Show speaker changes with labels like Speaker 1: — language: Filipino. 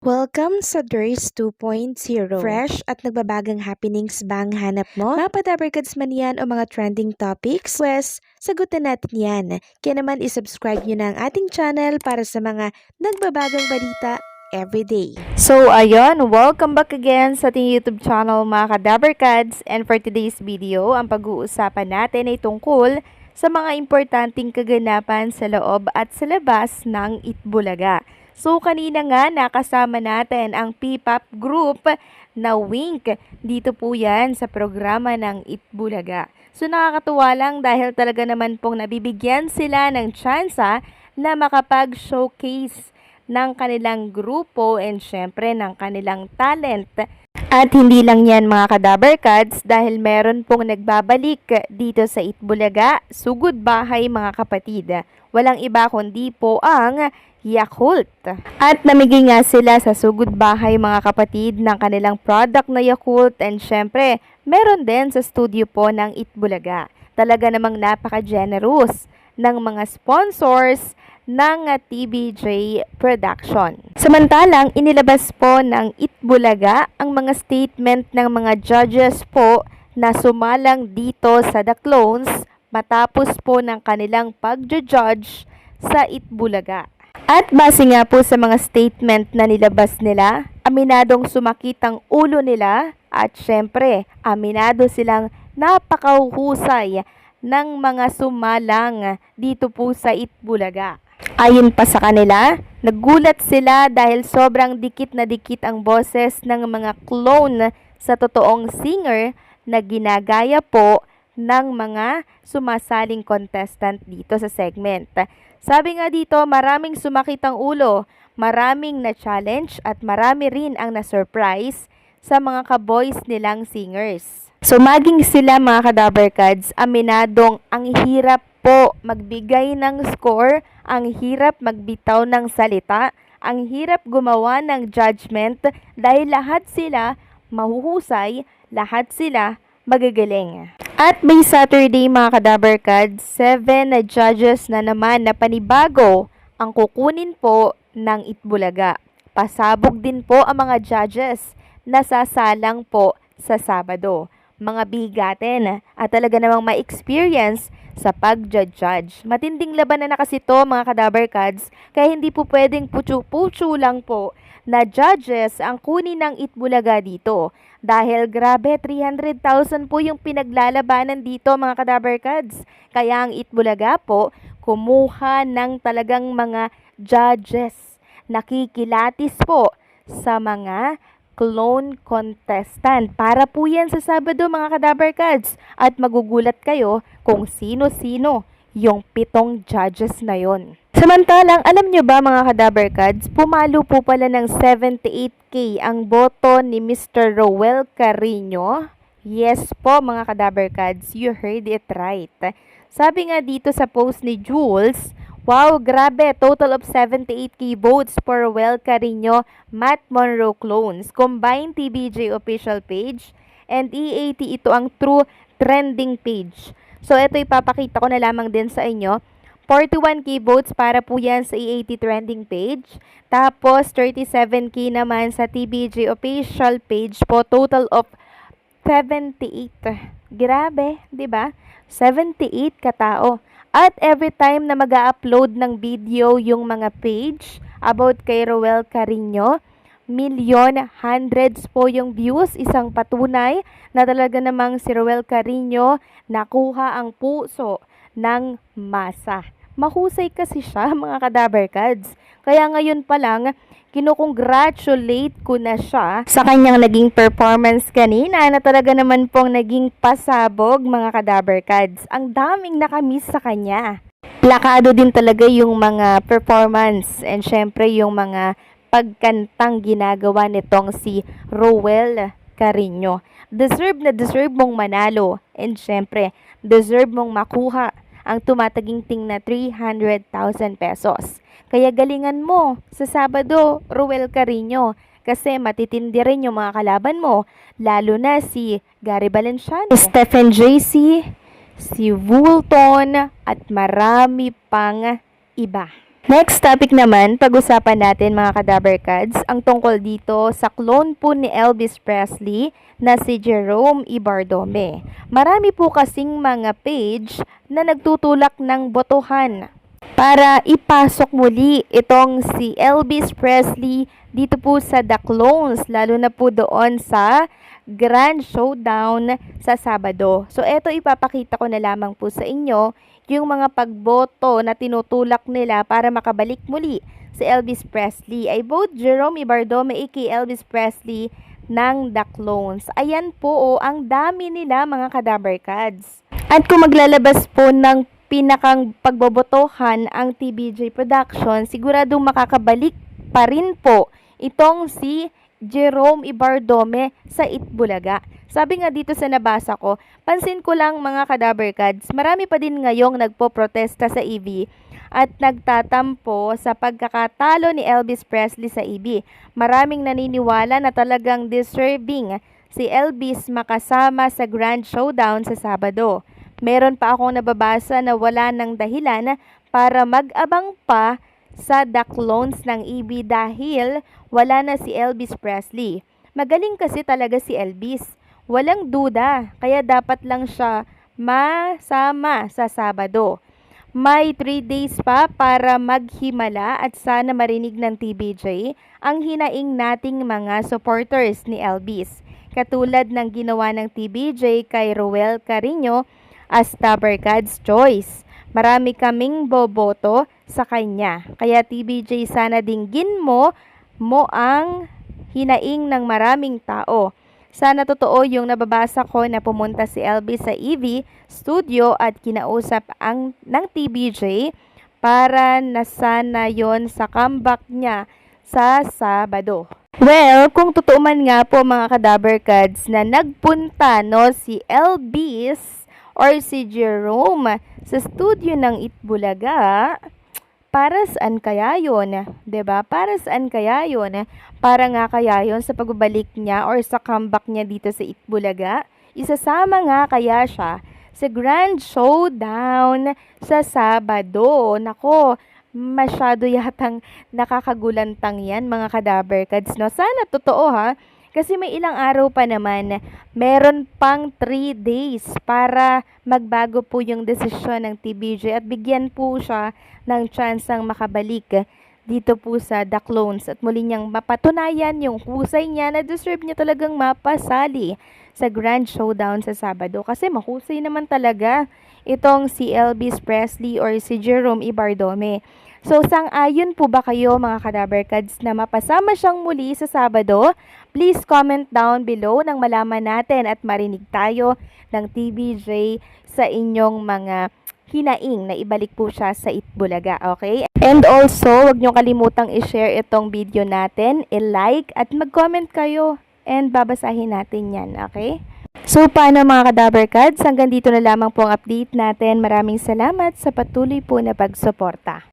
Speaker 1: Welcome sa DRS 2.0. Fresh at nagbabagang happenings bang hanap mo? Mga padabarkads man yan o mga trending topics? Pwes, sagutin natin yan. Kaya naman isubscribe nyo na ang ating channel para sa mga nagbabagang balita everyday.
Speaker 2: So ayun, welcome back again sa ating YouTube channel mga kadabarkads, and for today's video, ang pag-uusapan natin ay tungkol sa mga importanteng kaganapan sa loob at sa labas ng Itbulaga. So kanina nga nakasama natin ang P-pop group na Wink. Dito po yan sa programa ng Itbulaga. So nakakatuwa lang dahil talaga naman pong nabibigyan sila ng tsansa na makapag-showcase ng kanilang grupo and syempre ng kanilang talent. At hindi lang yan mga kadabarkads dahil meron pong nagbabalik dito sa Itbulaga, Sugod Bahay mga kapatid. Walang iba kundi po ang Yakult. At namigay nga sila sa Sugod Bahay mga kapatid ng kanilang product na Yakult, and syempre meron din sa studio po ng Itbulaga. Talaga namang napaka-generous ng mga sponsors ng TBJ Production. Samantalang inilabas po ng Itbulaga ang mga statement ng mga judges po na sumalang dito sa The Clones matapos po ng kanilang pag-judge sa Itbulaga. At base nga po sa mga statement na nilabas nila, aminadong sumakit ang ulo nila at syempre aminado silang napakahusay ng mga sumalang dito po sa Itbulaga. Ayon pa sa kanila, nagulat sila dahil sobrang dikit na dikit ang boses ng mga clone sa totoong singer na ginagaya po ng mga sumasaling contestant dito sa segment. Sabi nga dito, maraming sumakit ang ulo, maraming na-challenge at marami rin ang na-surprise sa mga ka-boys nilang singers. So maging sila mga kadabarkads, aminadong ang hirap po magbigay ng score, ang hirap magbitaw ng salita, ang hirap gumawa ng judgment dahil lahat sila mahuhusay, lahat sila magagaling. At may Saturday mga kadabarkads, 7 na judges na naman na panibago ang kukunin po ng Itbulaga. Pasabog din po ang mga judges na sasalang po sa Sabado. Mga bigatin at talaga namang ma-experience sa pag-judge. Matinding labanan na kasi to mga kadabarkads, kaya hindi po pwedeng putsu-putsu lang po na judges ang kunin ng Itbulaga dito. Dahil grabe, 300,000 po yung pinaglalabanan dito mga kadabarkads. Kaya ang Itbulaga po kumuha ng talagang mga judges. Nakikilatis po sa mga clone contestant. Para po yan sa Sabado mga kadabarkads. At magugulat kayo kung sino-sino yung 7 judges na yon. Samantalang, alam nyo ba mga kadabarkads, pumalo po pala ng 78K ang boto ni Mr. Roel Carino. Yes po mga kadabarkads, you heard it right. Sabi nga dito sa post ni Jules, wow, grabe, total of 78K votes for Roel Carino, Matt Monroe clones. Combined TBJ official page and EAT, ito ang true trending page. So ito ipapakita ko na lamang din sa inyo. 41K votes para po yan sa EAT trending page. Tapos 37K naman sa TBJ official page po. Total of 78. Grabe, 'di ba? 78 katao. At every time na mag-upload ng video yung mga page about kay Roel Carino, milyon, hundreds po yung views. Isang patunay na talaga namang si Roel Carino nakuha ang puso ng masa. Mahusay kasi siya mga kadabarkads. Kaya ngayon pa lang, kinukongratulate ko na siya sa kanyang naging performance kanina na talaga naman pong naging pasabog mga kadabarkads. Ang daming nakamiss sa kanya. Plakado din talaga yung mga performance and syempre yung mga pagkantang ginagawa nitong si Roel Carino. Deserve na deserve mong manalo and syempre deserve mong makuha ang tumataginting na 300,000 pesos. Kaya galingan mo sa Sabado, Roel Carino, kasi matitindi rin yung mga kalaban mo, lalo na si Gary Valenciano, Stephen JC, si Woolton, at marami pang iba. Next topic naman, pag-usapan natin mga Kadaberkads, ang tungkol dito sa clone po ni Elvis Presley na si Jerome Ibardome. Marami po kasing mga page na nagtutulak ng botohan para ipasok muli itong si Elvis Presley dito po sa The Clones, lalo na po doon sa Grand Showdown sa Sabado. So eto ipapakita ko na lamang po sa inyo yung mga pagboto na tinutulak nila para makabalik muli si Elvis Presley ay both Jerome Ibardome aka Elvis Presley ng The Clones. Ayan po ang dami nila mga Kadaberkads. At kung maglalabas po ng pinakang pagbobotohan ang TBJ Production, siguradong makakabalik pa rin po itong si Jerome Ibardome sa Itbulaga. Sabi nga dito sa nabasa ko, pansin ko lang mga Kadaberkads, marami pa din ngayong nagpo-protesta sa EB at nagtatampo sa pagkakatalo ni Elvis Presley sa EB. Maraming naniniwala na talagang deserving si Elvis makasama sa Grand Showdown sa Sabado. Meron pa akong nababasa na wala ng dahilan para mag-abang pa sa The Clones ng EB dahil wala na si Elvis Presley. Magaling kasi talaga si Elvis. Walang duda, kaya dapat lang siya masama sa Sabado. May 3 days pa para maghimala at sana marinig ng TBJ ang hinaing nating mga supporters ni Elvis. Katulad ng ginawa ng TBJ kay Roel Carino as Tabercad's Choice. Marami kaming boboto sa kanya. Kaya TBJ sana dinggin mo ang hinaing ng maraming tao. Sana totoo yung nababasa ko na pumunta si Elvis sa EV studio at kinausap ng TBJ para nasana yon sa comeback niya sa Sabado. Well, kung totoo man nga po mga Kadaberkads na nagpunta si Elvis or si Jerome sa studio ng Itbulaga, para saan kaya yun? 'Di ba? Para saan kaya yun? Para nga kaya yun sa pagbabalik niya or sa comeback niya dito sa Itbulaga? Isasama nga kaya siya sa Grand Showdown sa Sabado. Nako, masyado yatang nakakagulantang yan mga Kadaberkads, no? Sana totoo ha. Kasi may ilang araw pa naman, meron pang 3 days para magbago po yung desisyon ng TBJ at bigyan po siya ng tsansang makabalik dito po sa The Clones at muli niyang mapatunayan yung husay niya na deserve niya talagang mapasali sa Grand Showdown sa Sabado kasi mahusay naman talaga itong si Elvis Presley or si Jerome Ibardome. So, sang-ayon po ba kayo mga Kadaberkads na mapasama siyang muli sa Sabado? Please comment down below nang malaman natin at marinig tayo ng TBJ sa inyong mga hinaing na ibalik po siya sa Itbulaga, okay? And also, huwag niyo kalimutang i-share itong video natin, i-like at mag-comment kayo and babasahin natin yan, okay? So, paano mga Kadaberkads? Hanggang dito na lamang po ang update natin. Maraming salamat sa patuloy po na pagsuporta.